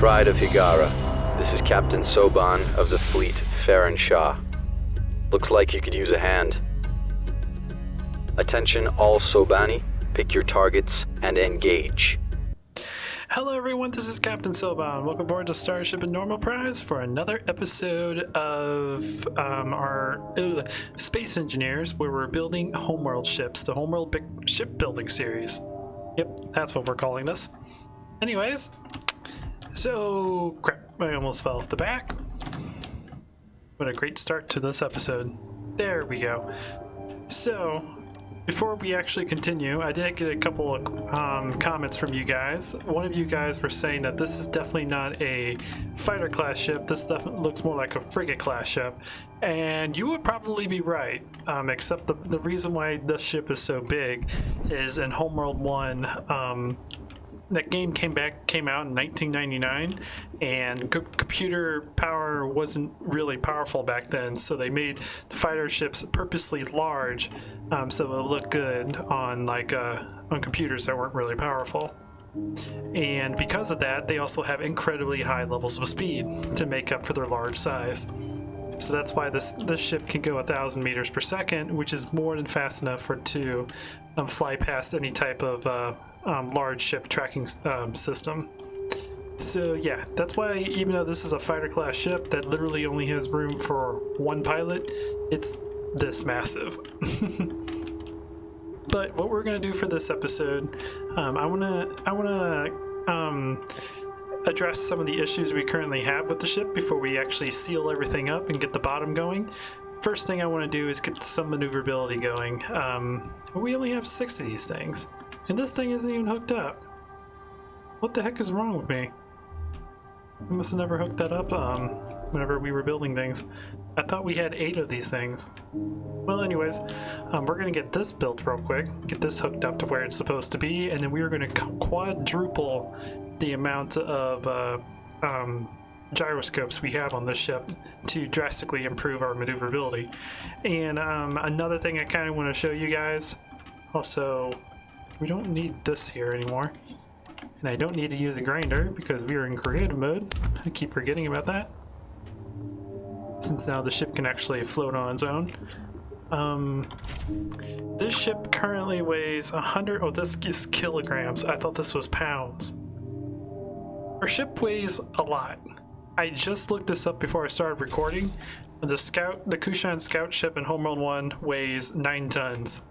Pride of Higara. This is Captain Soban of the fleet, Farron Shah. Looks like you could use a hand. Attention all Sobani, pick your targets and engage. Hello everyone, this is Captain Soban. Welcome aboard to Starship and Normal Prize for another episode of our Space Engineers, where we're building Homeworld ships, the Homeworld shipbuilding series. Yep, that's what we're calling this. Anyways, so crap, I almost fell off the back. What a great start to this episode. There we go. So, before we actually continue, I did get a couple of comments from you guys. One of you guys were saying that this is definitely not a fighter class ship. This definitely looks more like a frigate class ship. And you would probably be right, except the reason why this ship is so big is in Homeworld 1, that game came out in 1999, and computer power wasn't really powerful back then, so they made the fighter ships purposely large, so it would look good on on computers that weren't really powerful. And because of that, they also have incredibly high levels of speed to make up for their large size. So that's why this ship can go 1,000 meters per second, which is more than fast enough for it to fly past any type of large ship tracking system. So yeah, that's why even though this is a fighter class ship that literally only has room for one pilot, it's this massive. But what we're gonna do for this episode, I wanna address some of the issues we currently have with the ship before we actually seal everything up and get the bottom going. First thing I want to do is get some maneuverability going. We only have 6 of these things, and this thing isn't even hooked up. What the heck is wrong with me? I must have never hooked that up whenever we were building things. I thought we had 8 of these things. Well, anyways, we're going to get this built real quick, get this hooked up to where it's supposed to be, and then we are going to quadruple the amount of gyroscopes we have on this ship to drastically improve our maneuverability. And another thing I kind of want to show you guys, also, we don't need this here anymore. And I don't need to use a grinder because we are in creative mode. I keep forgetting about that, since now the ship can actually float on its own. This ship currently weighs 100, oh, this is kilograms. I thought this was pounds. Our ship weighs a lot. I just looked this up before I started recording. The Kushan Scout ship in Homeworld 1 weighs 9 tons.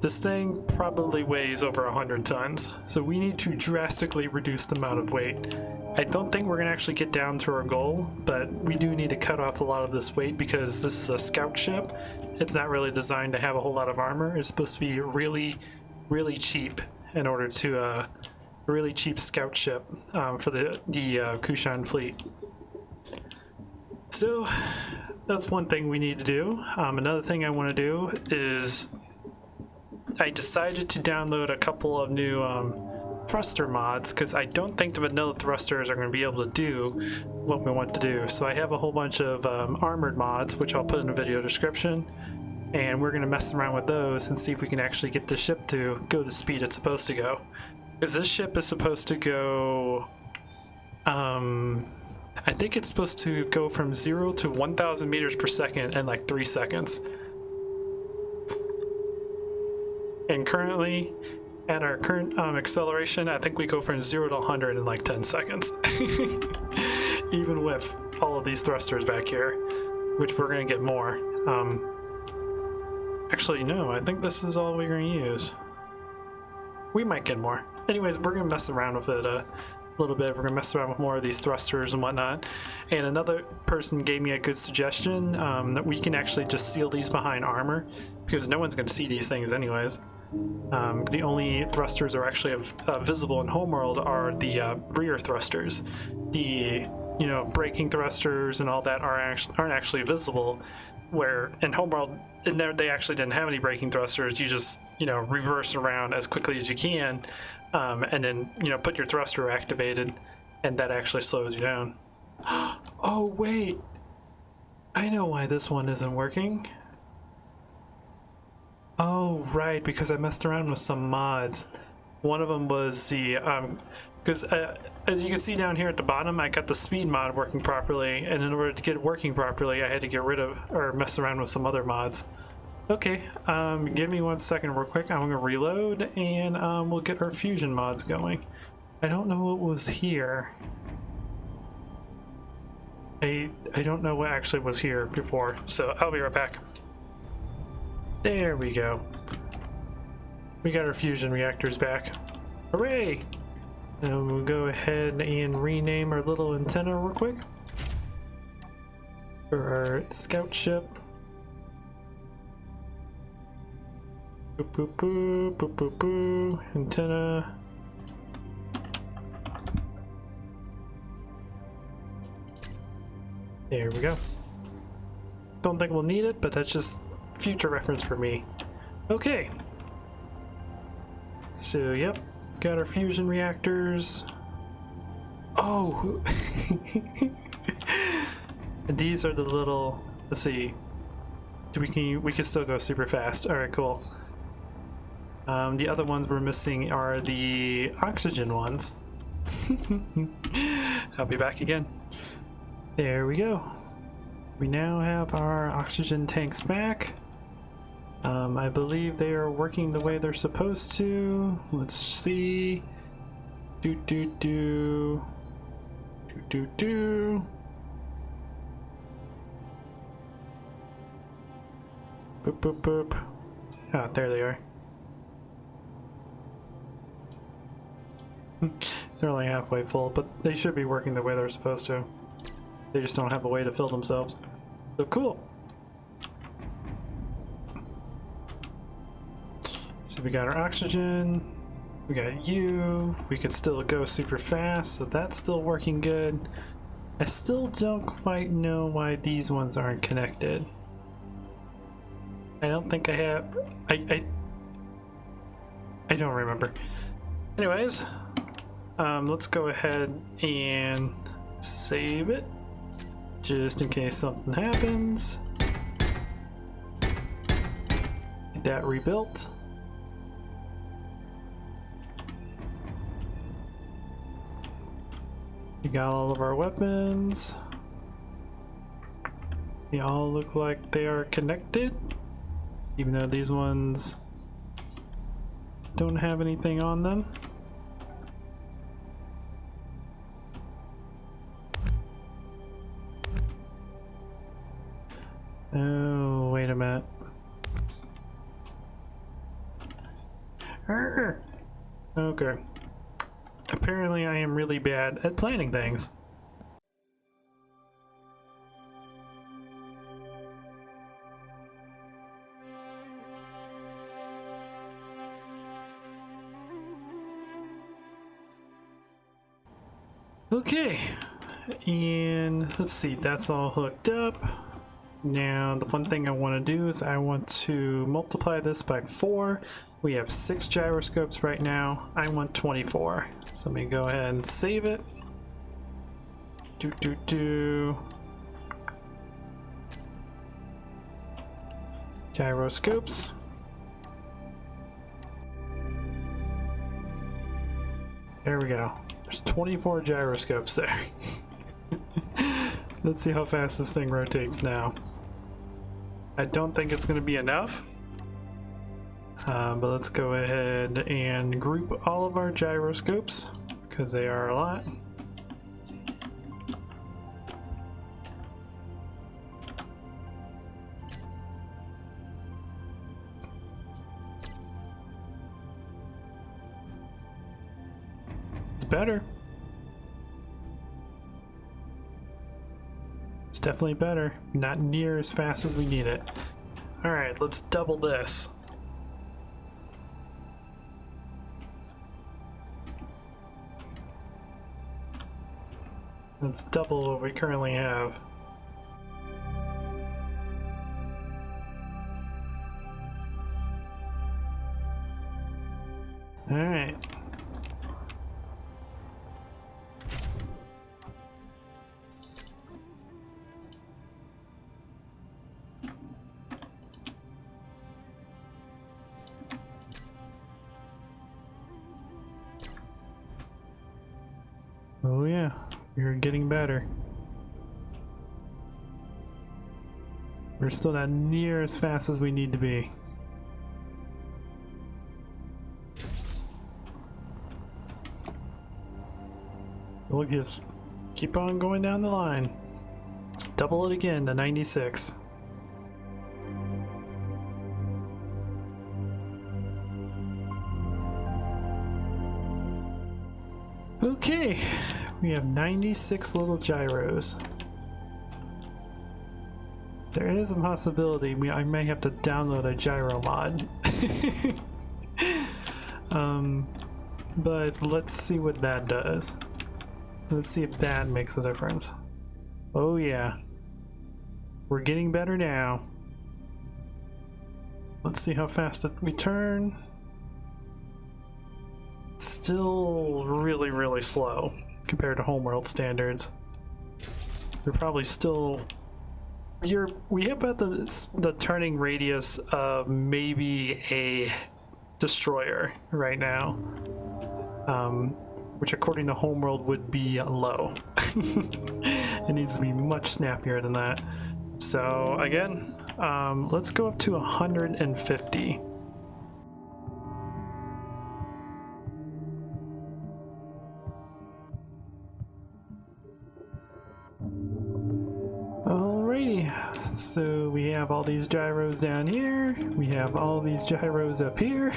This thing probably weighs over 100 tons, so we need to drastically reduce the amount of weight. I don't think we're going to actually get down to our goal, but we do need to cut off a lot of this weight because this is a scout ship. It's not really designed to have a whole lot of armor. It's supposed to be really, really cheap in order to a really cheap scout ship for the Kushan fleet. So that's one thing we need to do. Another thing I want to do is I decided to download a couple of new thruster mods because I don't think the vanilla thrusters are going to be able to do what we want to do. So I have a whole bunch of armored mods, which I'll put in the video description, and we're going to mess around with those and see if we can actually get the ship to go the speed it's supposed to go. Because this ship is supposed to go, I think it's supposed to go from 0 to 1,000 meters per second in like 3 seconds. And currently, at our current acceleration, I think we go from 0 to 100 in like 10 seconds. Even with all of these thrusters back here, which we're going to get more. Actually, no, I think this is all we're going to use. We might get more. Anyways, we're going to mess around with it a little bit. We're going to mess around with more of these thrusters and whatnot. And another person gave me a good suggestion that we can actually just seal these behind armor, because no one's going to see these things anyways. The only thrusters are actually visible in Homeworld are the rear thrusters. The braking thrusters and all that aren't actually visible. Where in Homeworld, in there they actually didn't have any braking thrusters. You just reverse around as quickly as you can, and then put your thruster activated, and that actually slows you down. Oh wait, I know why this one isn't working. Oh right, because I messed around with some mods. One of them was the Because as you can see down here at the bottom, I got the speed mod working properly, and in order to get it working properly, I had to get rid of or mess around with some other mods. Okay, give me 1 second real quick. I'm gonna reload, and we'll get our fusion mods going. I don't know what was here. I don't know what actually was here before, so I'll be right back. There we go. We got our fusion reactors back. Hooray! Now we'll go ahead and rename our little antenna real quick for our scout ship. Boop boop boop boop boop boop. Antenna. There we go. Don't think we'll need it, but that's just future reference for me. Okay. So, yep. Got our fusion reactors. Oh! These are the little... Let's see. We can still go super fast. Alright, cool. The other ones we're missing are the oxygen ones. I'll be back again. There we go. We now have our oxygen tanks back. I believe they are working the way they're supposed to. Let's see. Do do do. Do do do. Boop boop boop. Ah, there they are. They're only halfway full, but they should be working the way they're supposed to. They just don't have a way to fill themselves. So cool. So we got our oxygen, we got you, we could still go super fast, so that's still working good. I still don't quite know why these ones aren't connected. I don't think I have, I don't remember. Anyways, let's go ahead and save it, just in case something happens. Get that rebuilt. We got all of our weapons. They all look like they are connected, even though these ones don't have anything on them. Oh, wait a minute. Okay. Apparently I am really bad at planning things. Okay, and let's see, that's all hooked up. Now the one thing I want to do is I want to multiply this by 4. We have 6 gyroscopes right now. I want 24. So let me go ahead and save it. Do do do. Gyroscopes. There we go. There's 24 gyroscopes there. Let's see how fast this thing rotates now. I don't think it's going to be enough. But let's go ahead and group all of our gyroscopes, because they are a lot. It's better. It's definitely better. Not near as fast as we need it. Alright, let's double this. Let's double what we currently have. All right. We're getting better. We're still not near as fast as we need to be. We'll just keep on going down the line. Let's double it again to 96. Okay, we have 96 little gyros. There is a possibility I may have to download a gyro mod. But let's see what that does. Let's see if that makes a difference. Oh yeah, we're getting better now. Let's see how fast we turn. Still really slow compared to Homeworld standards. We're probably still we have about the turning radius of maybe a destroyer right now, which according to Homeworld would be low. It needs to be much snappier than that. So again, let's go up to 150. So we have all these gyros down here, we have all these gyros up here.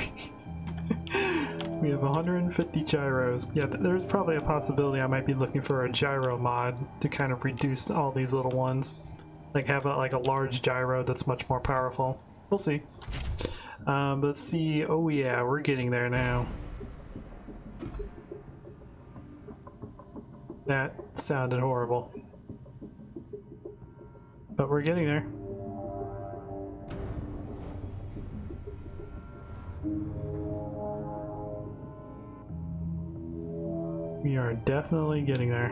We have 150 gyros. Yeah, there's probably a possibility I might be looking for a gyro mod to kind of reduce all these little ones. Like have like a large gyro that's much more powerful. We'll see. Let's see. Oh yeah, we're getting there now. That sounded horrible. But we're getting there. We are definitely getting there.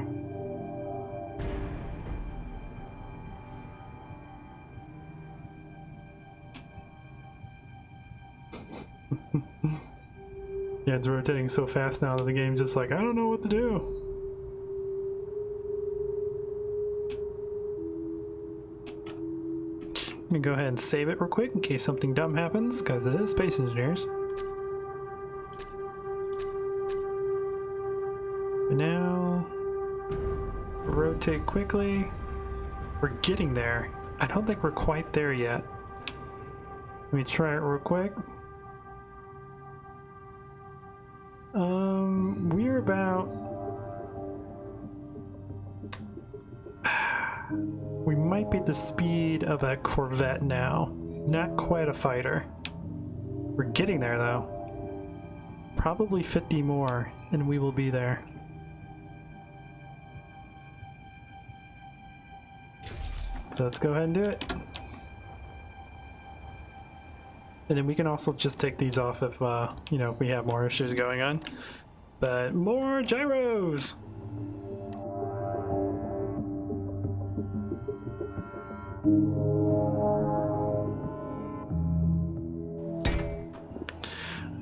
Yeah, it's rotating so fast now that the game's just like, I don't know what to do. Let me go ahead and save it real quick in case something dumb happens, because it is Space Engineers. And now, rotate quickly. We're getting there. I don't think we're quite there yet. Let me try it real quick. We're about... We might be the speed of a Corvette now. Not quite a fighter. We're getting there though. Probably 50 more and we will be there. So let's go ahead and do it. And then we can also just take these off if, you know, if we have more issues going on. But more gyros!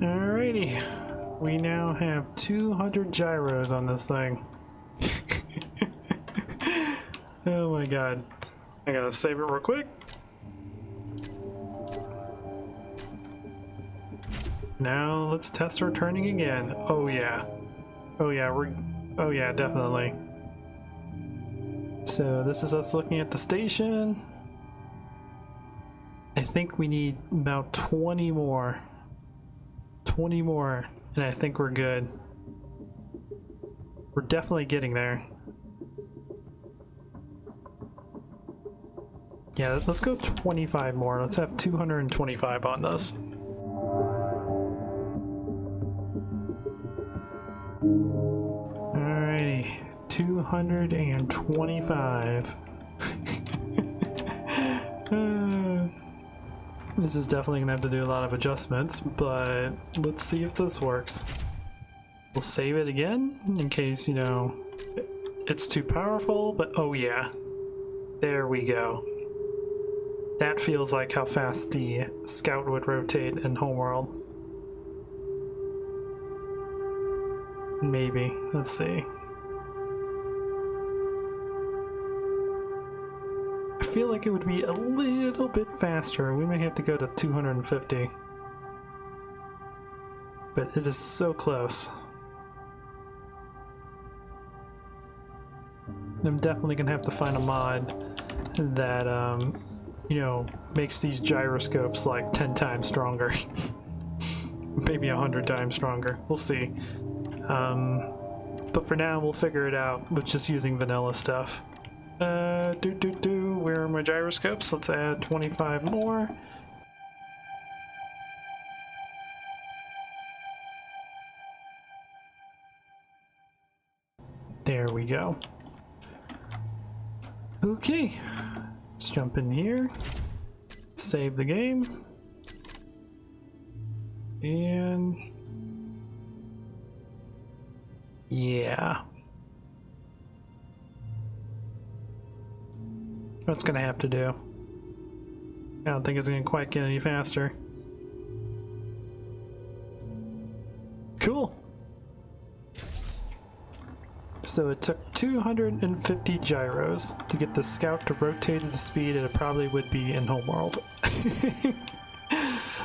Alrighty, we now have 200 gyros on this thing. Oh my god. I gotta save it real quick. Now let's test our turning again. Oh yeah. Oh yeah, oh yeah, definitely. So this is us looking at the station. I think we need about 20 more. 20 more, and I think we're good. We're definitely getting there. Yeah, let's go 25 more. Let's have 225 on this. Alrighty, 225. This is definitely gonna have to do a lot of adjustments, but let's see if this works. We'll save it again in case, you know, it's too powerful, but oh yeah. There we go. That feels like how fast the Scout would rotate in Homeworld. Maybe. Let's see. feel like it would be a little bit faster. We may have to go to 250. But it is so close. I'm definitely gonna have to find a mod that, you know, makes these gyroscopes like 10 times stronger. Maybe 100 times stronger. We'll see. But for now, we'll figure it out with just using vanilla stuff. Where are my gyroscopes? Let's add 25 more. There we go. Okay, let's jump in here, save the game, and yeah. That's gonna have to do. I don't think it's gonna quite get any faster. Cool. So it took 250 gyros to get the scout to rotate at the speed it probably would be in Homeworld.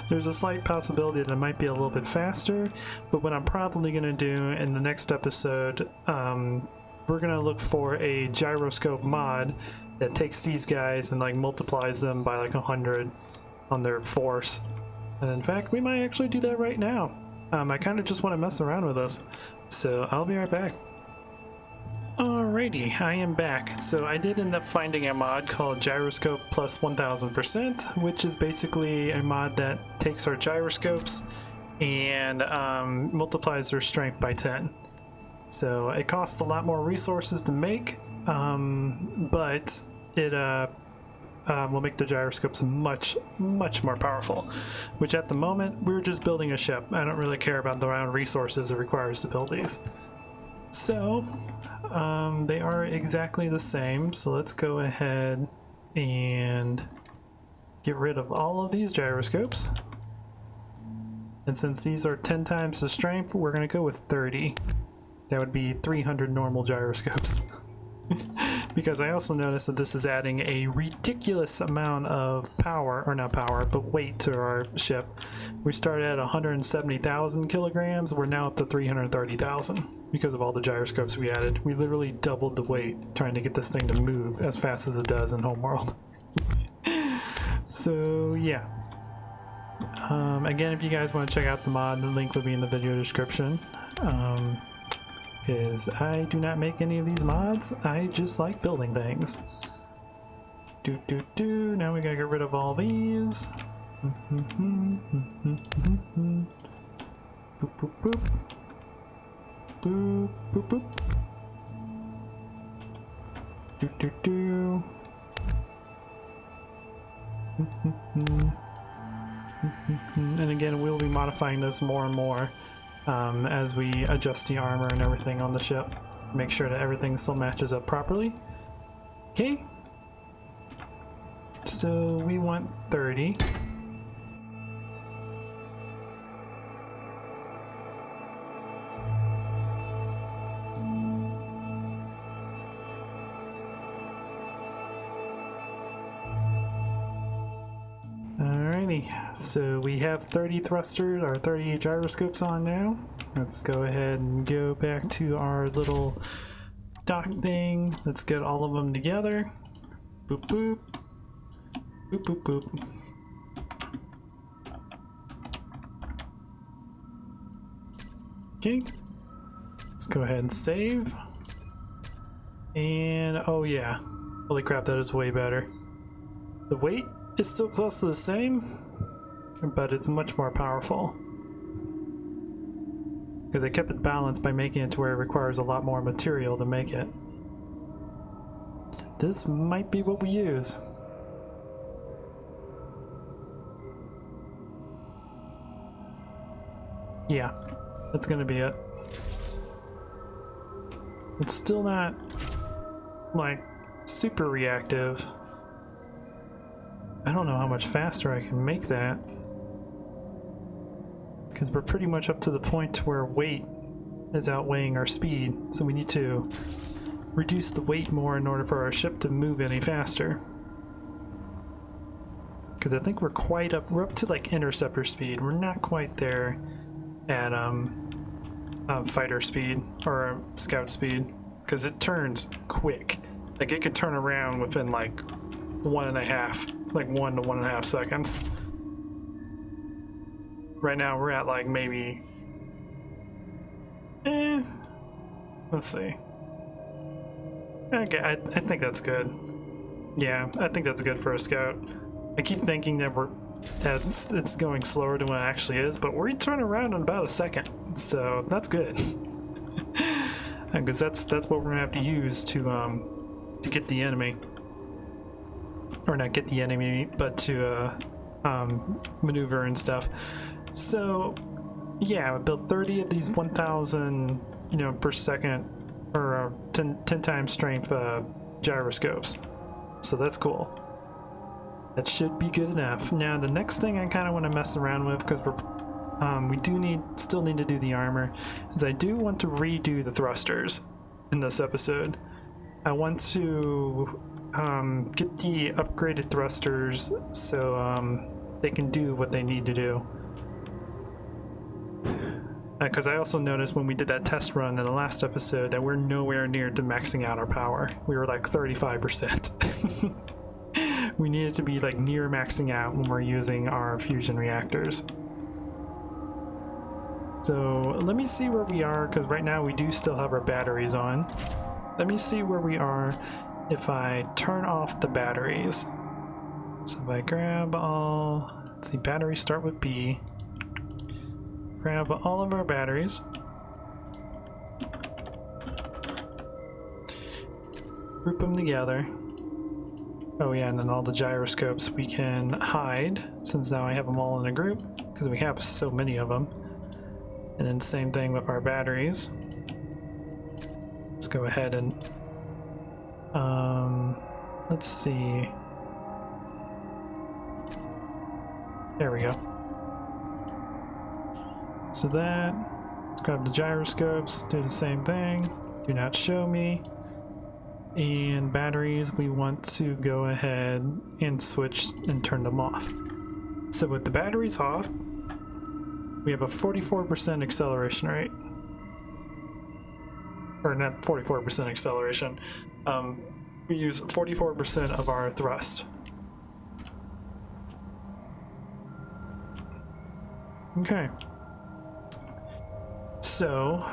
There's a slight possibility that it might be a little bit faster, but what I'm probably going to do in the next episode, we're going to look for a gyroscope mod that takes these guys and like multiplies them by like 100 on their force. And in fact, we might actually do that right now. I kind of just want to mess around with this, so I'll be right back. Alrighty, I am back. So I did end up finding a mod called Gyroscope plus 1000%, which is basically a mod that takes our gyroscopes and multiplies their strength by 10. So it costs a lot more resources to make, but it will make the gyroscopes much more powerful, which at the moment we're just building a ship. I don't really care about the amount of resources it requires to build these. So they are exactly the same, so let's go ahead and get rid of all of these gyroscopes. And since these are 10 times the strength, we're going to go with 30. That would be 300 normal gyroscopes. Because I also noticed that this is adding a ridiculous amount of power, or not power, but weight to our ship. We started at 170,000 kilograms, we're now up to 330,000 because of all the gyroscopes we added. We literally doubled the weight trying to get this thing to move as fast as it does in Homeworld. So yeah. Again, if you guys want to check out the mod, the link will be in the video description. Because I do not make any of these mods, I just like building things. Now we gotta get rid of all these. Boop, boop, boop. Boop, boop, boop. And again, we'll be modifying this more and more. As we adjust the armor and everything on the ship. Make sure that everything still matches up properly. Okay. So we want 30. So we have 30 thrusters or 30 gyroscopes on now. Let's go ahead and go back to our little dock thing. Let's get all of them together. Boop boop. Boop boop boop. Okay. Let's go ahead and save. And oh yeah. Holy crap, that is way better. The weight is still close to the same, but it's much more powerful. Because I kept it balanced by making it to where it requires a lot more material to make it. This might be what we use. Yeah, that's gonna be it. It's still not, like, super reactive. I don't know how much faster I can make that. Because we're pretty much up to the point where weight is outweighing our speed, so we need to reduce the weight more in order for our ship to move any faster. because I think we're quite up. We're up to like interceptor speed. We're not quite there at fighter speed or scout speed, because it turns quick. Like it could turn around within like 1.5, like 1 to 1.5 seconds. Right now we're at like maybe, let's see. Okay, I think that's good. Yeah, I think that's good for a scout. I keep thinking that it's going slower than what it actually is, but we turn around in about a second, so that's good. Because that's what we're gonna have to use to get the enemy, or not get the enemy, but to maneuver and stuff. So yeah, I built 30 of these 1,000, per second, or 10 times strength gyroscopes. So that's cool. That should be good enough. Now the next thing I kind of want to mess around with, because we still need to do the armor, is I do want to redo the thrusters in this episode. I want to get the upgraded thrusters so they can do what they need to do. Because I also noticed when we did that test run in the last episode that we're nowhere near to maxing out our power. We were like 35%. We needed to be like near maxing out when we're using our fusion reactors. So let me see where we are, because right now we do still have our batteries on. Let me see where we are if I turn off the batteries. So if I grab all, let's see, batteries start with B. Grab all of our batteries. Group them together. Oh yeah, and then all the gyroscopes we can hide, since now I have them all in a group, because we have so many of them. And then same thing with our batteries. Let's go ahead and let's see. There we go. So that, let's grab the gyroscopes, do the same thing. Do not show me. And batteries, we want to go ahead and switch and turn them off. So with the batteries off, we have a 44% acceleration rate. Or not 44% acceleration. We use 44% of our thrust. Okay. So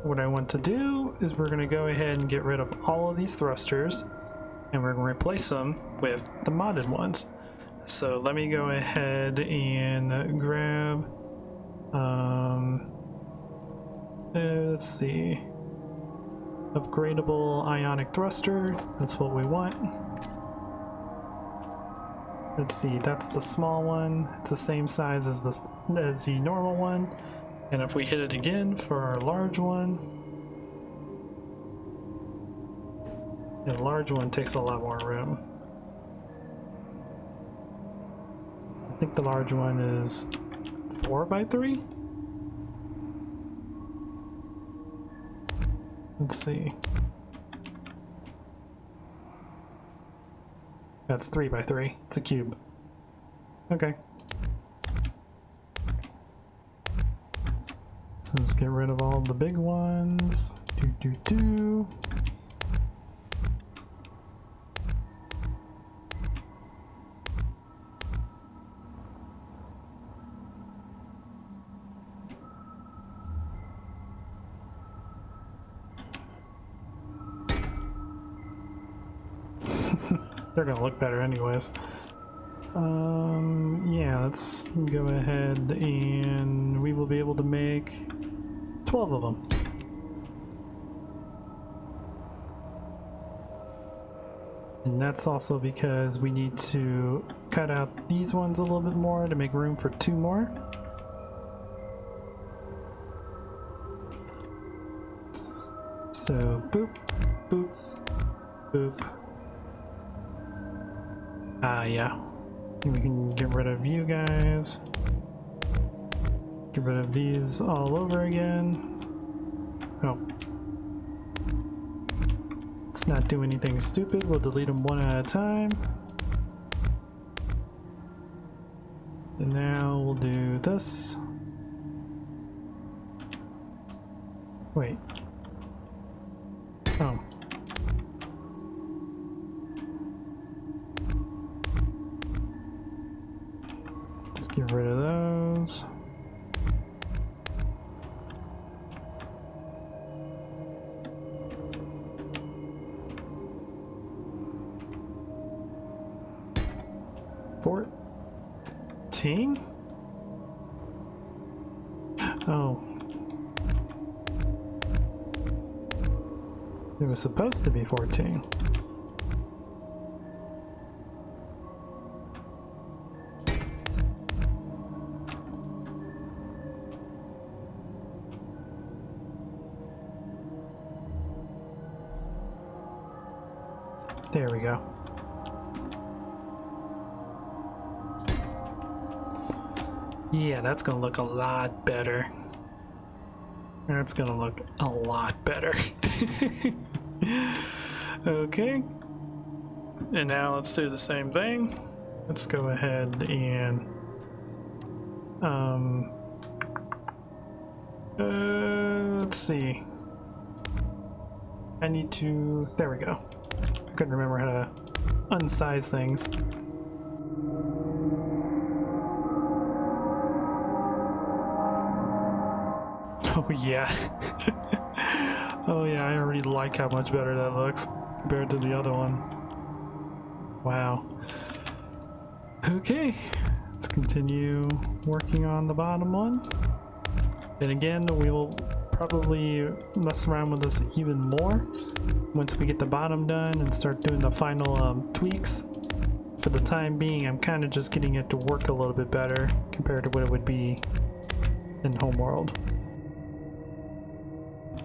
what I want to do is we're going to go ahead and get rid of all of these thrusters, and we're going to replace them with the modded ones. So let me go ahead and grab let's see, upgradable Ionic thruster. That's what we want. Let's see, that's the small one. It's the same size as the normal one. And if we hit it again for our large one, the large one takes a lot more room. I think the large one is 4x3. Let's see. That's 3x3. It's a cube. Okay. So let's get rid of all the big ones. Do. They're gonna look better anyways. Yeah, let's go ahead and we will be able to make 12 of them. And that's also because we need to cut out these ones a little bit more to make room for 2 more. So boop, boop, boop. Yeah. We can get rid of you guys. Get rid of these all over again. Oh. Let's not do anything stupid. We'll delete them one at a time. And now we'll do this. Wait. Oh. Let's get rid of those. $14? Oh. It was supposed to be 14. There we go. Yeah, that's gonna look a lot better. That's gonna look a lot better. Okay. And now let's do the same thing. Let's go ahead and let's see. I need to, there we go. I couldn't remember how to unsize things. Oh yeah. Oh yeah, I already like how much better that looks compared to the other one. Wow. Okay, let's continue working on the bottom one. And again, we will probably mess around with this even more once we get the bottom done and start doing the final tweaks. For the time being, I'm kind of just getting it to work a little bit better compared to what it would be in Homeworld.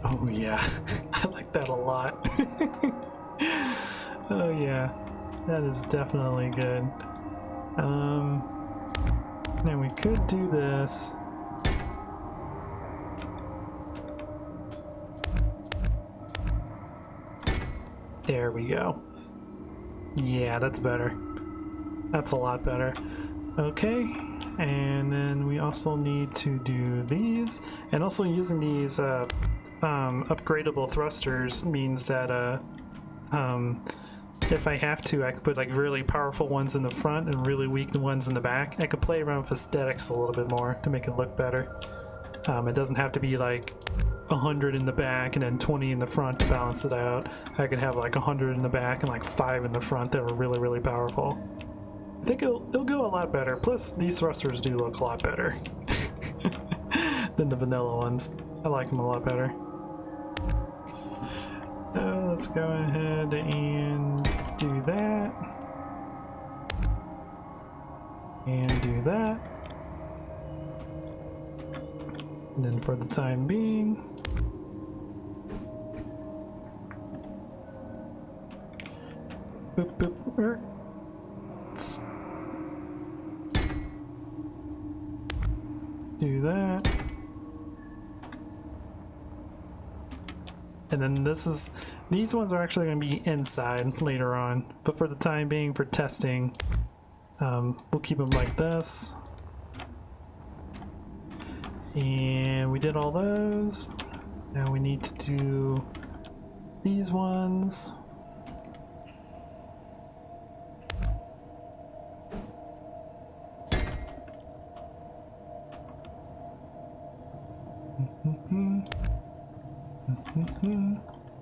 Oh yeah, I like that a lot. Oh yeah, that is definitely good. Now we could do this. There we go. Yeah, that's better. That's a lot better. Okay, and then we also need to do these, and also using these upgradable thrusters means that if I have to, I could put like really powerful ones in the front and really weak ones in the back. I could play around with aesthetics a little bit more to make it look better. It doesn't have to be like 100 in the back and then 20 in the front to balance it out. I could have like 100 in the back and like 5 in the front that were really, really powerful. I think it'll go a lot better. Plus, these thrusters do look a lot better than the vanilla ones. I like them a lot better. So let's go ahead and do that. And do that. And then for the time being, boop, boop, do that. And then these ones are actually going to be inside later on, but for the time being, for testing, we'll keep them like this. And we did all those. Now we need to do these ones.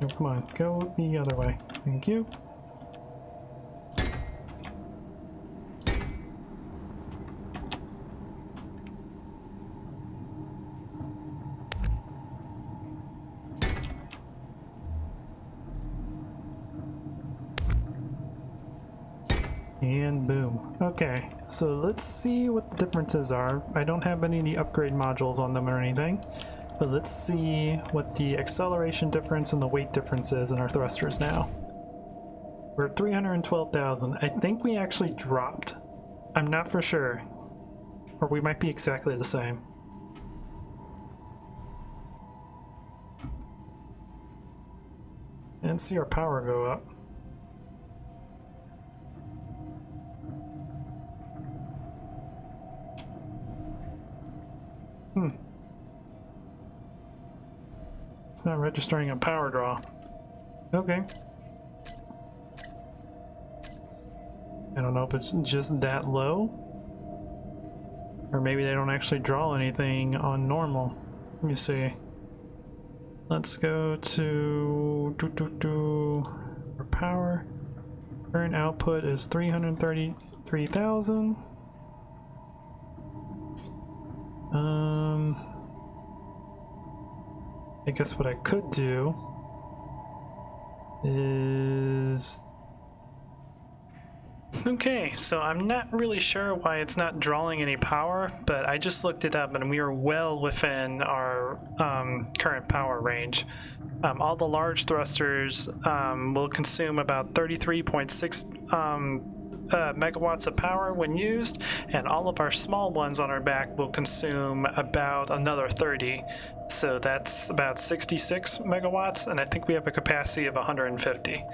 Oh, come on, go the other way. Thank you. And boom. Okay, so let's see what the differences are. I don't have any of the upgrade modules on them or anything, but let's see what the acceleration difference and the weight difference is in our thrusters now. We're at 312,000. I think we actually dropped. I'm not for sure. Or we might be exactly the same. And see our power go up. It's not registering a power draw. Okay. I don't know if it's just that low, or maybe they don't actually draw anything on normal. Let me see. Let's go to for power. Current output is 333,000. I guess what I could do is... Okay, so I'm not really sure why it's not drawing any power, but I just looked it up and we are well within our current power range. All the large thrusters will consume about 33.6 megawatts of power when used, and all of our small ones on our back will consume about another 30. So that's about 66 megawatts, and I think we have a capacity of 150.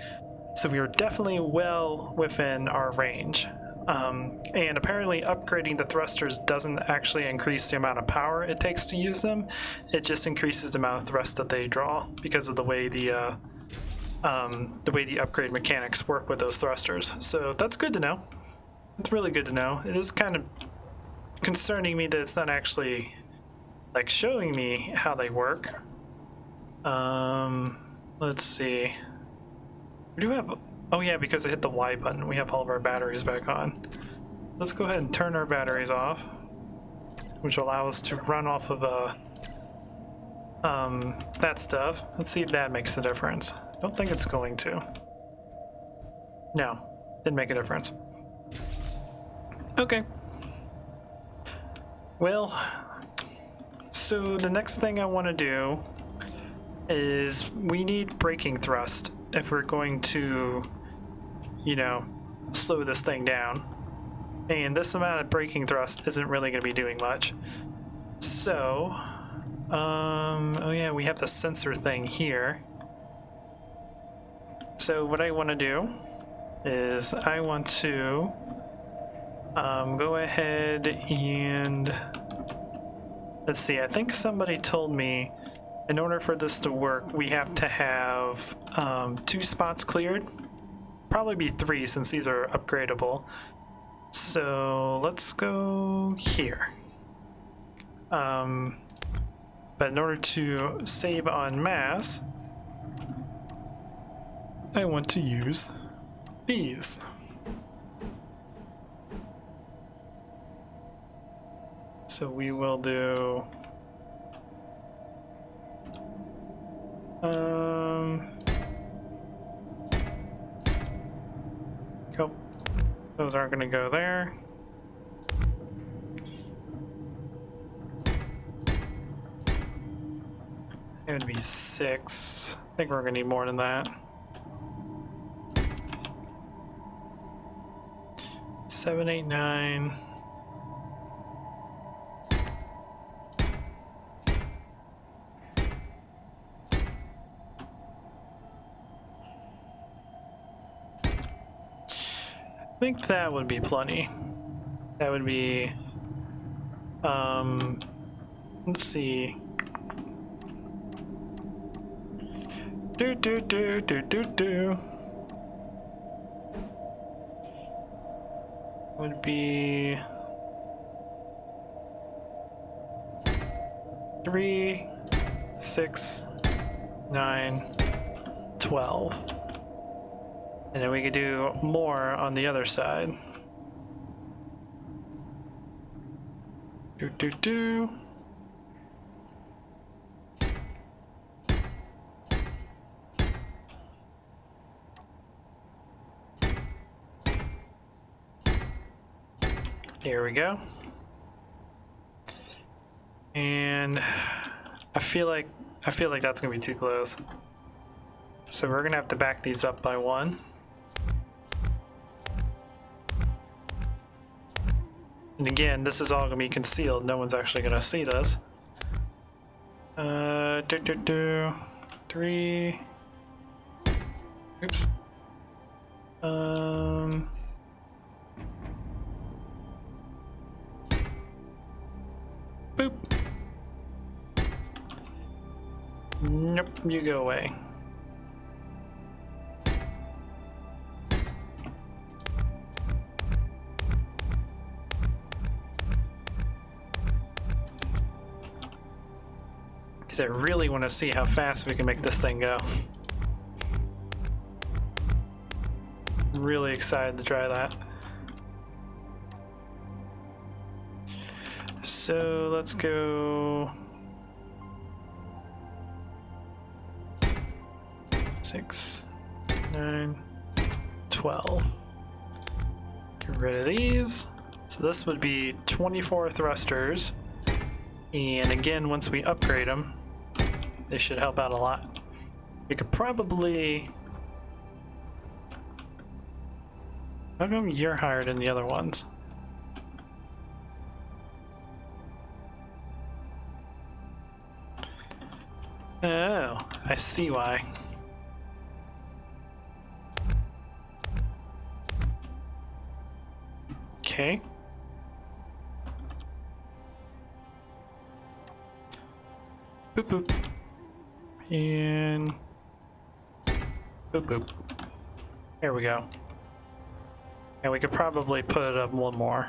So we are definitely well within our range. And apparently upgrading the thrusters doesn't actually increase the amount of power it takes to use them. It just increases the amount of thrust that they draw because of the way the upgrade mechanics work with those thrusters. So that's good to know. It's really good to know. It is kind of concerning me that it's not actually like showing me how they work. Let's see. We do have, oh yeah, because I hit the Y button, we have all of our batteries back on. Let's go ahead and turn our batteries off, which will allow us to run off of that stuff. Let's see if that makes a difference. Don't think it's going to. No, didn't make a difference. Okay. Well, so the next thing I want to do is we need braking thrust if we're going to, you know, slow this thing down. And this amount of braking thrust isn't really going to be doing much. So, oh yeah, we have the sensor thing here. So what I want to do is I want to go ahead and let's see, I think somebody told me in order for this to work, we have to have 2 spots cleared. Probably be 3 since these are upgradable. So let's go here. But in order to save on mass, I want to use these. So we will do cool. Those aren't going to go there. It would be 6. I think we're going to need more than that. 7, 8, 9. I think that would be plenty. That would be, let's see. Would be 3, 6, 9, 12. And then we could do more on the other side. Here we go. And I feel like that's gonna be too close. So we're gonna have to back these up by 1. And again, this is all gonna be concealed. No one's actually gonna see this. 3. Oops. Boop. Nope, you go away. Because I really want to see how fast we can make this thing go. I'm really excited to try that. So let's go 6, 9, 12. Get rid of these. So this would be 24 thrusters. And again, once we upgrade them, they should help out a lot. We could probably... How come you're higher than the other ones? Oh, I see why. Okay. Boop boop. And boop boop. There we go. And we could probably put it up one more.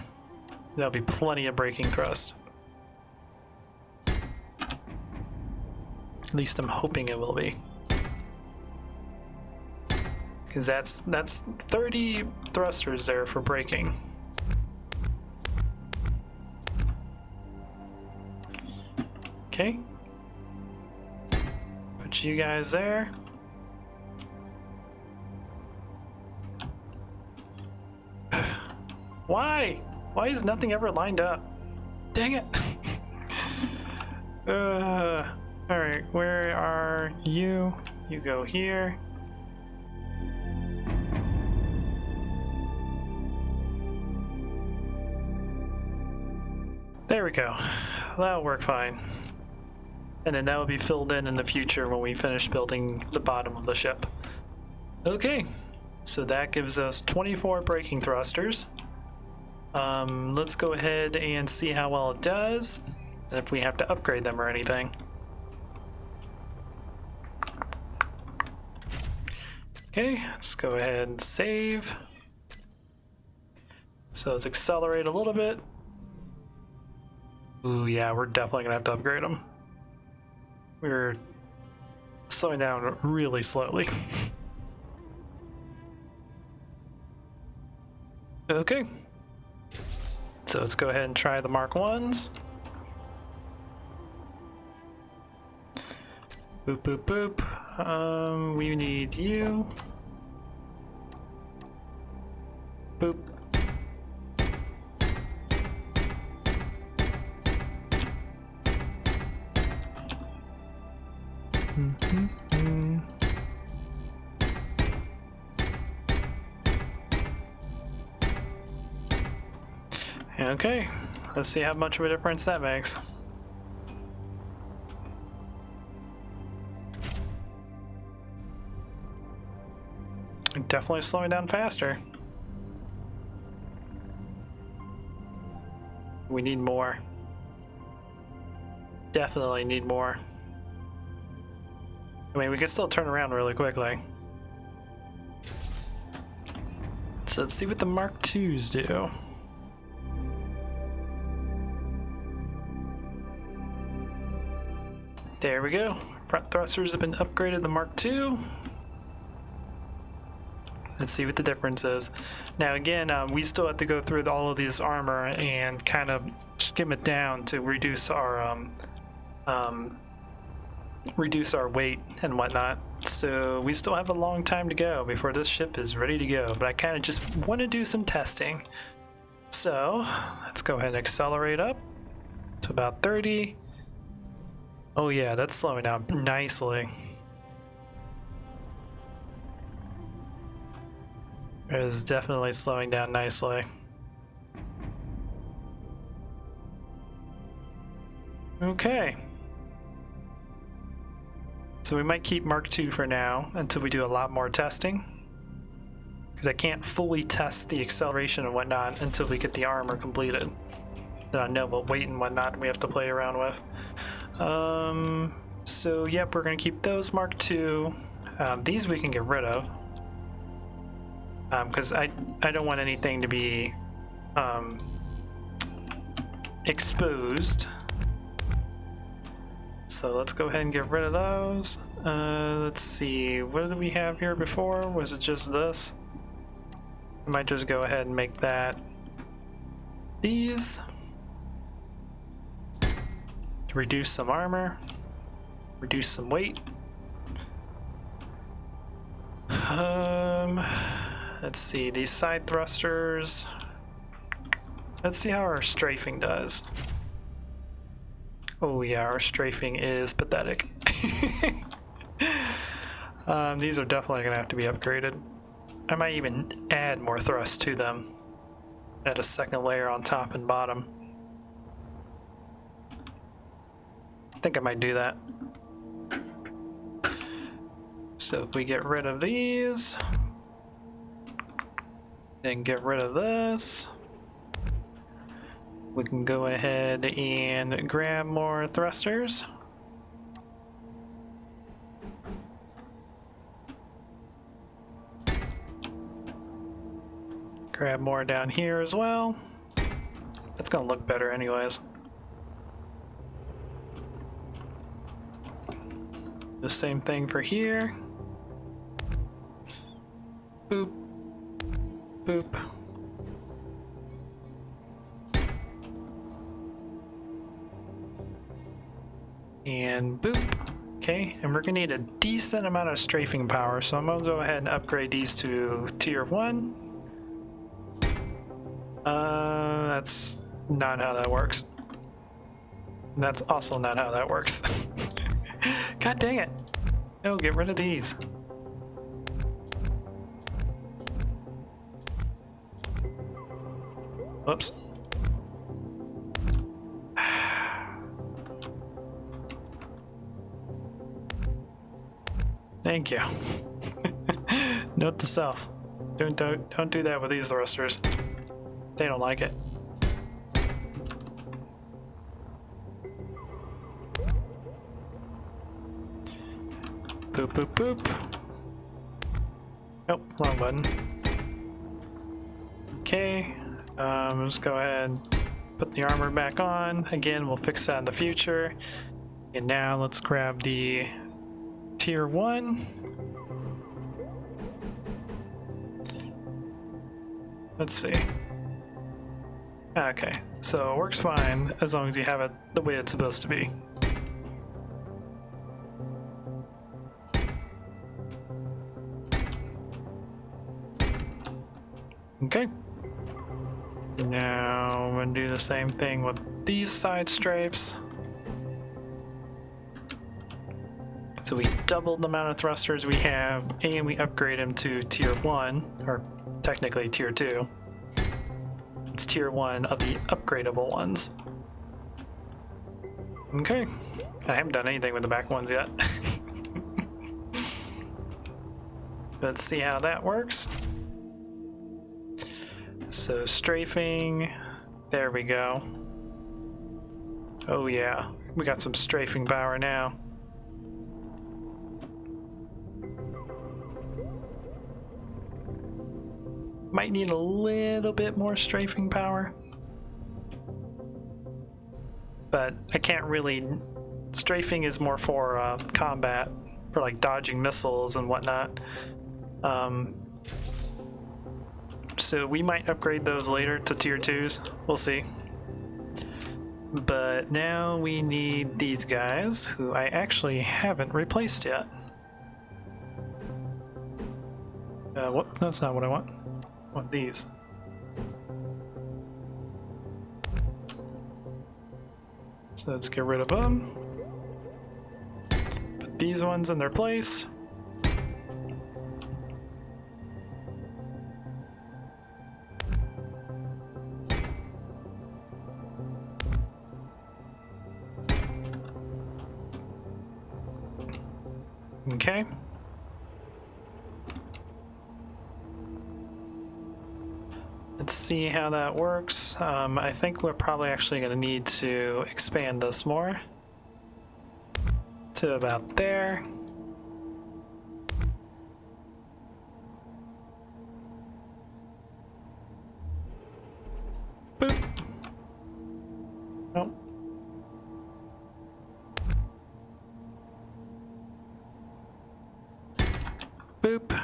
There'll be plenty of braking thrust. At least I'm hoping it will be. Because that's 30 thrusters there for braking. Okay. Put you guys there. Why? Why is nothing ever lined up? Dang it. Alright, where are you? You go here. There we go. That'll work fine. And then that will be filled in the future when we finish building the bottom of the ship. Okay, so that gives us 24 braking thrusters. Let's go ahead and see how well it does, and if we have to upgrade them or anything. Okay, let's go ahead and save. So let's accelerate a little bit. Ooh, yeah, we're definitely gonna have to upgrade them. We're slowing down really slowly. Okay. So let's go ahead and try the Mark 1s. Boop, boop, boop. We need you. Boop. Okay, let's see how much of a difference that makes. Definitely slowing down faster. We need more. Definitely need more. I mean, we can still turn around really quickly. So let's see what the Mark IIs do. There we go. Front thrusters have been upgraded to Mark II. Let's see what the difference is. Now again, we still have to go through all of this armor and kind of skim it down to reduce our weight and whatnot. So we still have a long time to go before this ship is ready to go, but I kind of just want to do some testing. So let's go ahead and accelerate up to about 30. Oh yeah, that's slowing down nicely. It is definitely slowing down nicely. Okay. So we might keep Mark II for now until we do a lot more testing. Because I can't fully test the acceleration and whatnot until we get the armor completed. Then I know what weight and whatnot we have to play around with. So yep, we're gonna keep those Mark II. These we can get rid of. Because I don't want anything to be exposed. So let's go ahead and get rid of those. Let's see, what did we have here before? Was it just this? I might just go ahead and make that these. To reduce some armor, reduce some weight. Let's see, these side thrusters. Let's see how our strafing does. Oh yeah, our strafing is pathetic. These are definitely gonna have to be upgraded. I might even add more thrust to them. Add a second layer on top and bottom. I think I might do that. So if we get rid of these, and get rid of this, we can go ahead and grab more thrusters. Grab more down here as well. That's gonna look better anyways. The same thing for here. Boop. Boop. And boop. Okay, and we're gonna need a decent amount of strafing power, so I'm gonna go ahead and upgrade these to tier 1. That's not how that works. That's also not how that works. God dang it. No, get rid of these. Whoops. Thank you. Note to self. Don't do that with these thrusters. They don't like it. Boop, boop, boop. Nope, wrong button. Okay, let's go ahead and put the armor back on. Again, we'll fix that in the future. And now let's grab the tier 1. Let's see. Okay, so it works fine as long as you have it the way it's supposed to be. Okay. Now I'm gonna do the same thing with these side strafes. So we doubled the amount of thrusters we have, and we upgrade them to tier 1, or technically tier 2. It's tier 1 of the upgradable ones. Okay. I haven't done anything with the back ones yet. Let's see how that works. So strafing, there we go. Oh yeah, we got some strafing power now. Might need a little bit more strafing power, but I can't really. Strafing is more for combat, for like dodging missiles and whatnot. So we might upgrade those later to tier 2s. We'll see. But now we need these guys, who I actually haven't replaced yet. What? That's not what I want. I want these. So let's get rid of them. Put these ones in their place. Okay. Let's see how that works. I think we're probably actually going to need to expand this more. to about there. Boop. Nope. Boop.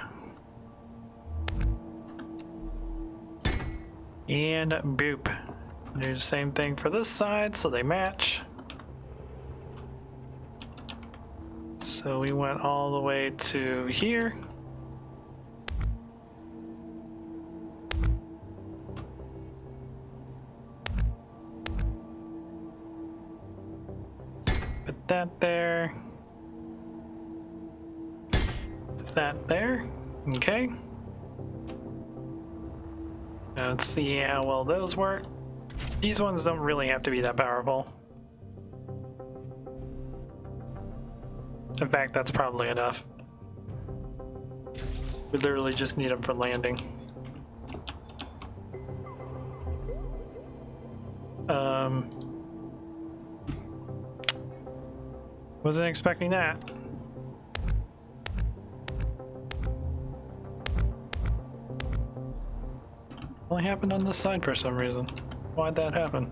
And boop. Do the same thing for this side so they match. So we went all the way to here. Put that there. Put that there. Okay. Now let's see how well those work. These ones don't really have to be that powerful. In fact, that's probably enough. We literally just need them for landing. Wasn't expecting that. Only happened on this side for some reason. Why'd that happen?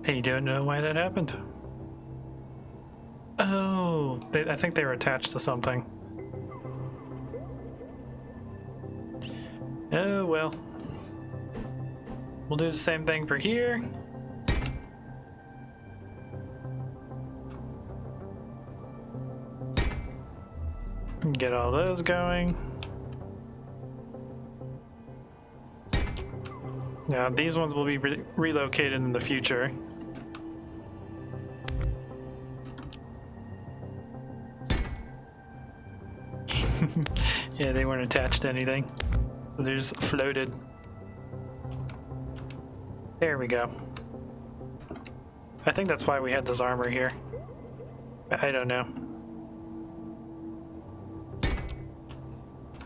I don't know why that happened. Oh, I think they were attached to something. Oh well. We'll do the same thing for here. Get all those going. Now these ones will be relocated in the future. Yeah, they weren't attached to anything. So they just floated. There we go. I think that's why we had this armor here. I don't know.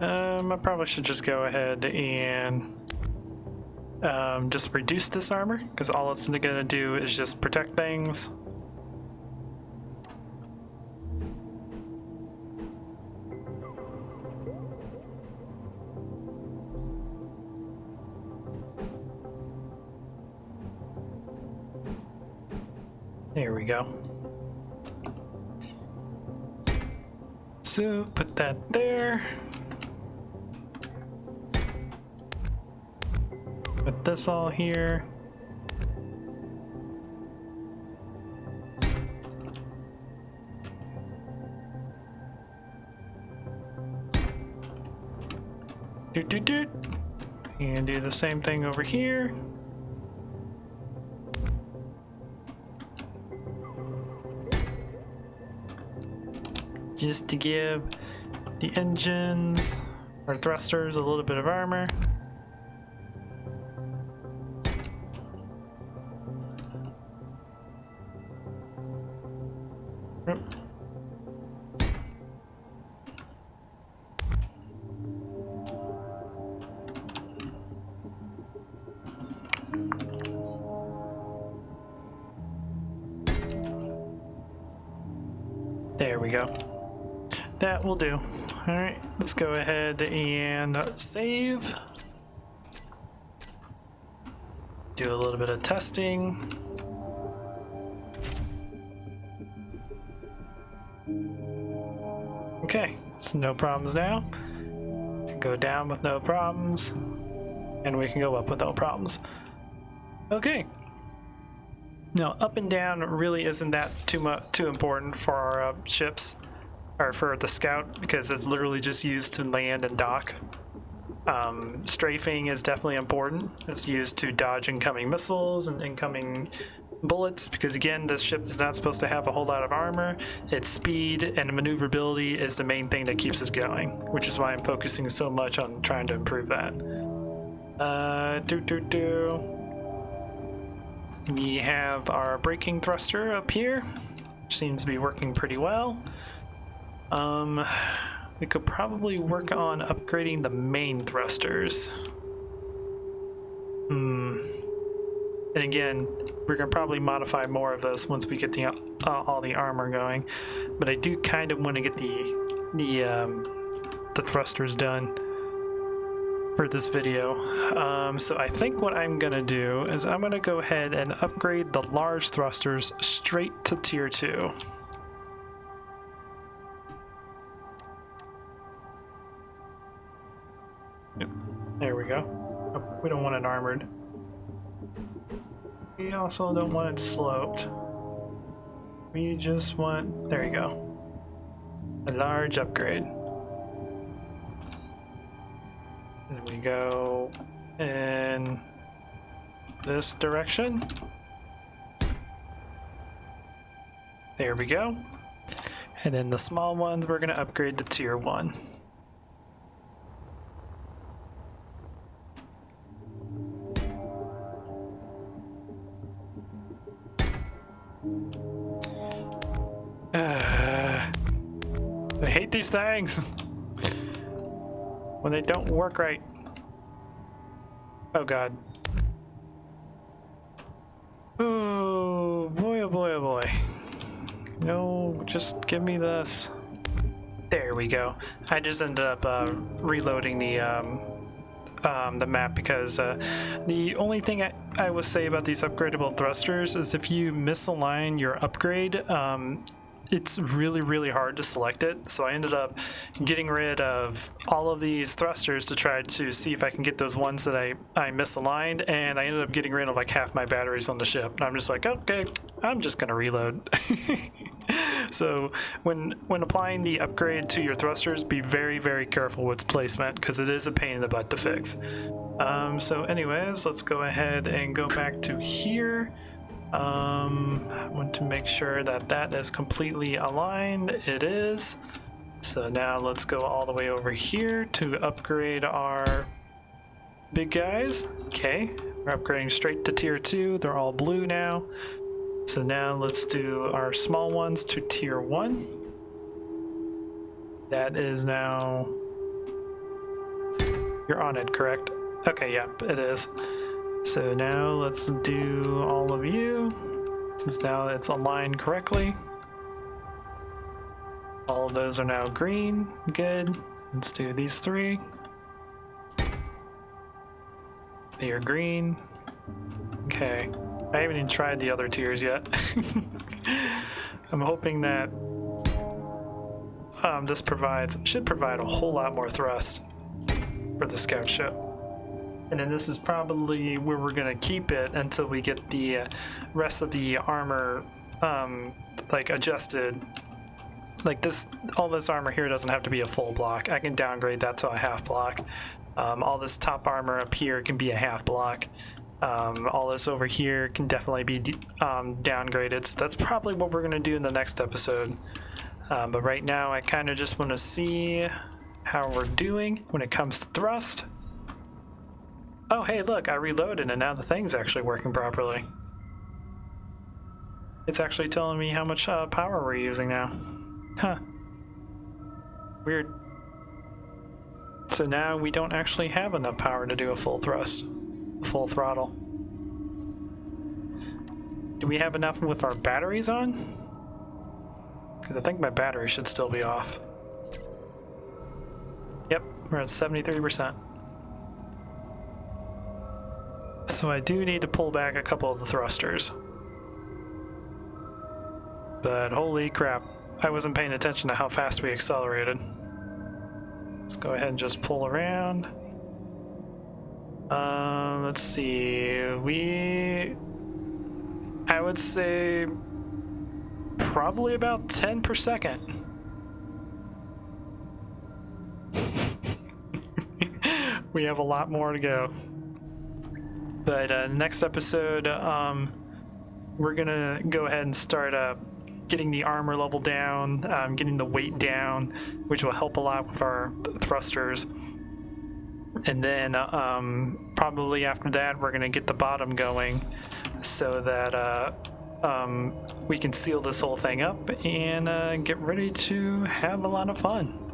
I probably should just go ahead and just reduce this armor, because all it's gonna do is just protect things. There we go. So put that there. Put this all here. And do the same thing over here. Just to give the engines or thrusters a little bit of armor. There we go. That will do. All right, let's go ahead and save. Do a little bit of testing. Okay, so no problems now. Go down with no problems, and we can go up with no problems. Okay. Now, up and down really isn't that too important for our ships, or for the Scout, because it's literally just used to land and dock. Strafing is definitely important. It's used to dodge incoming missiles and incoming bullets, because again, this ship is not supposed to have a whole lot of armor. Its speed and maneuverability is the main thing that keeps us going, which is why I'm focusing so much on trying to improve that. We have our braking thruster up here. which seems to be working pretty well. We could probably work on upgrading the main thrusters. And again, we're gonna probably modify more of this once we get the all the armor going. But I do kind of want to get the thrusters done for this video. So I think what I'm gonna do is I'm gonna go ahead and upgrade the large thrusters straight to tier 2. Yep. There we go. Oh, we don't want it armored. We also don't want it sloped. We just want, there you go, a large upgrade. And we go in this direction. There we go. And then the small ones we're gonna upgrade to tier 1. I hate these things when they don't work right. Oh god. Oh boy, oh boy, oh boy. No, just give me this. There we go. I just ended up reloading the map because the only thing I will say about these upgradable thrusters is if you misalign your upgrade, it's really hard to select it. So I ended up getting rid of all of these thrusters to try to see if I can get those ones that I misaligned, and I ended up getting rid of like half my batteries on the ship. And I'm just like, okay, I'm just gonna reload. So when applying the upgrade to your thrusters, be very careful with placement because it is a pain in the butt to fix. So anyways, let's go ahead and go back to here. I want to make sure that that is completely aligned. It is. So now let's go all the way over here to upgrade our big guys. Okay, we're upgrading straight to tier 2. They're all blue now. So now let's do our small ones to tier 1. That is now... You're on it, correct? Okay, yep, it is. So now let's do all of you, since now it's aligned correctly. All of those are now green. Good. Let's do these 3. They are green. Okay. I haven't even tried the other tiers yet. I'm hoping that this should provide a whole lot more thrust for the scout ship. And then this is probably where we're gonna keep it until we get the rest of the armor like adjusted. Like this, all this armor here doesn't have to be a full block. I can downgrade that to a half block. All this top armor up here can be a half block. All this over here can definitely be downgraded. So that's probably what we're gonna do in the next episode. But right now I kind of just want to see how we're doing when it comes to thrust. Oh, hey, look, I reloaded and now the thing's actually working properly. It's actually telling me how much power we're using now. Huh. Weird. So now we don't actually have enough power to do a full thrust, full throttle. Do we have enough with our batteries on? Because I think my battery should still be off. Yep, we're at 73%. So I do need to pull back a couple of the thrusters. But holy crap, I wasn't paying attention to how fast we accelerated. Let's go ahead and just pull around. Let's see, I would say probably about 10 per second. We have a lot more to go. But next episode, we're gonna go ahead and start getting the armor level down, getting the weight down, which will help a lot with our thrusters. And then probably after that, we're gonna get the bottom going, so that we can seal this whole thing up and get ready to have a lot of fun.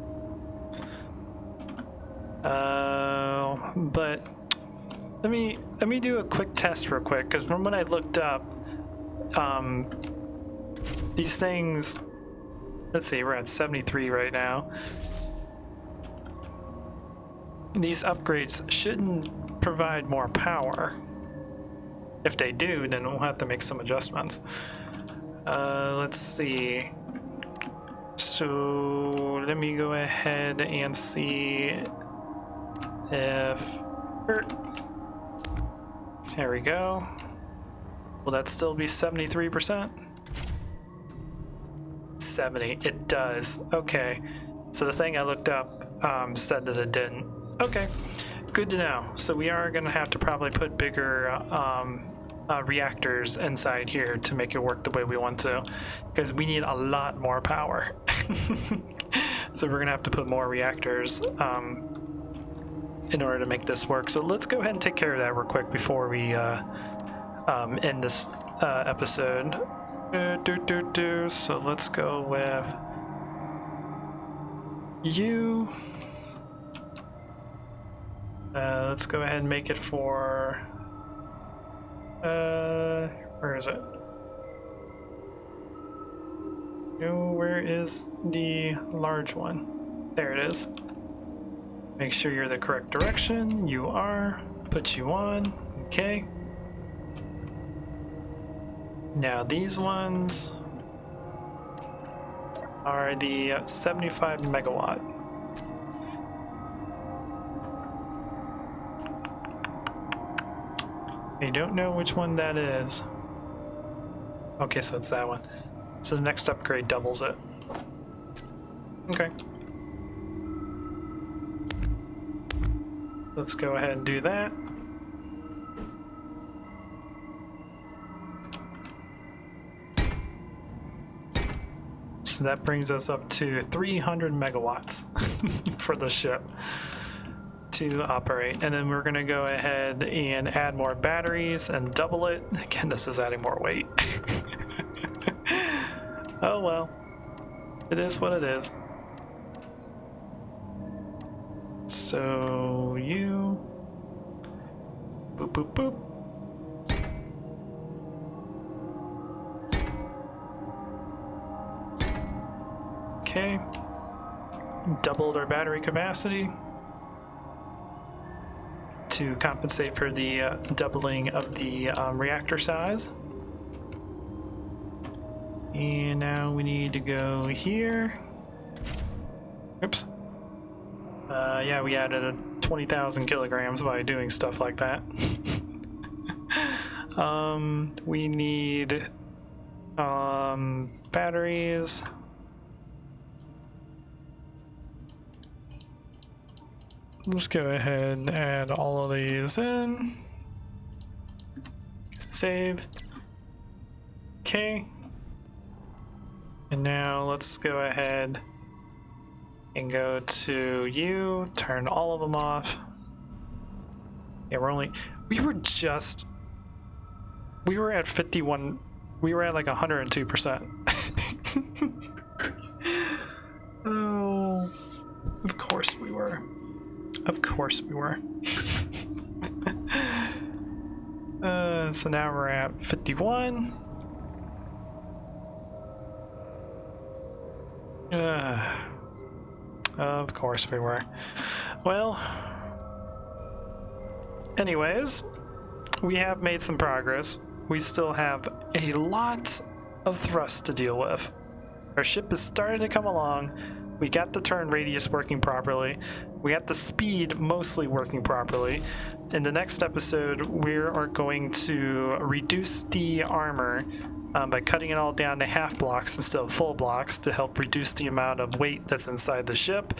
But let me do a quick test real quick, because from when I looked up, these things, let's see, we're at 73 right now. These upgrades shouldn't provide more power. If they do, then we'll have to make some adjustments. Let's see. So let me go ahead and see if... There we go. Will that still be 73%? 70. It does. Okay. So the thing I looked up said that it didn't. Okay. Good to know. So we are going to have to probably put bigger reactors inside here to make it work the way we want to, because we need a lot more power. So we're going to have to put more reactors in order to make this work. So let's go ahead and take care of that real quick before we end this episode. So let's go with you. Let's go ahead and make it for where is it? No, where is the large one? There it is. Make sure you're the correct direction. You are. Put you on. Okay. Now these ones are the 75 megawatt. I don't know which one that is. Okay, so it's that one. So the next upgrade doubles it. Okay. Let's go ahead and do that. So that brings us up to 300 megawatts for the ship to operate. And then we're going to go ahead and add more batteries and double it. Again, this is adding more weight. Oh well, it is what it is. So you boop boop boop. Okay, doubled our battery capacity to compensate for the doubling of the reactor size. And now we need to go here. Oops. Yeah, we added a 20,000 kilograms by doing stuff like that. We need batteries. Let's go ahead and add all of these in. Save. Okay. And now let's go ahead and go to you, turn all of them off. Yeah, we were at 51, we were at like 102%. Oh, of course we were. Of course we were. So now we're at 51. Of course we were. Well, anyways, we have made some progress. We still have a lot of thrust to deal with. Our ship is starting to come along. We got the turn radius working properly. We got the speed mostly working properly. In the next episode, we are going to reduce the armor by cutting it all down to half blocks instead of full blocks to help reduce the amount of weight that's inside the ship,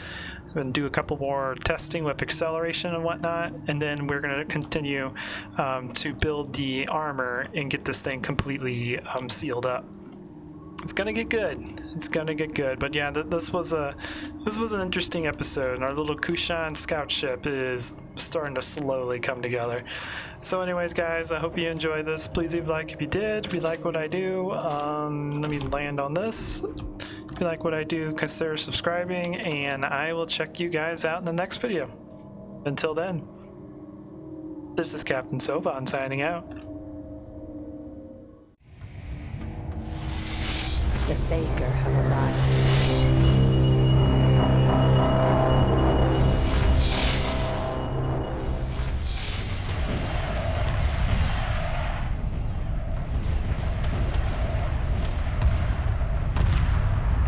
and do a couple more testing with acceleration and whatnot, and then we're going to continue to build the armor and get this thing completely sealed up. It's gonna get good. It's gonna get good. But yeah, this was an interesting episode. Our little Kushan scout ship is starting to slowly come together. So anyways, guys, I hope you enjoy this. Please leave a like if you did. If you like what I do, let me land on this. If you like what I do, consider subscribing, and I will check you guys out in the next video. Until then, this is Captain Soban signing out. The Baker have arrived.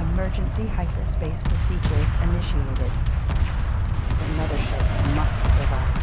Emergency hyperspace procedures initiated. The mothership must survive.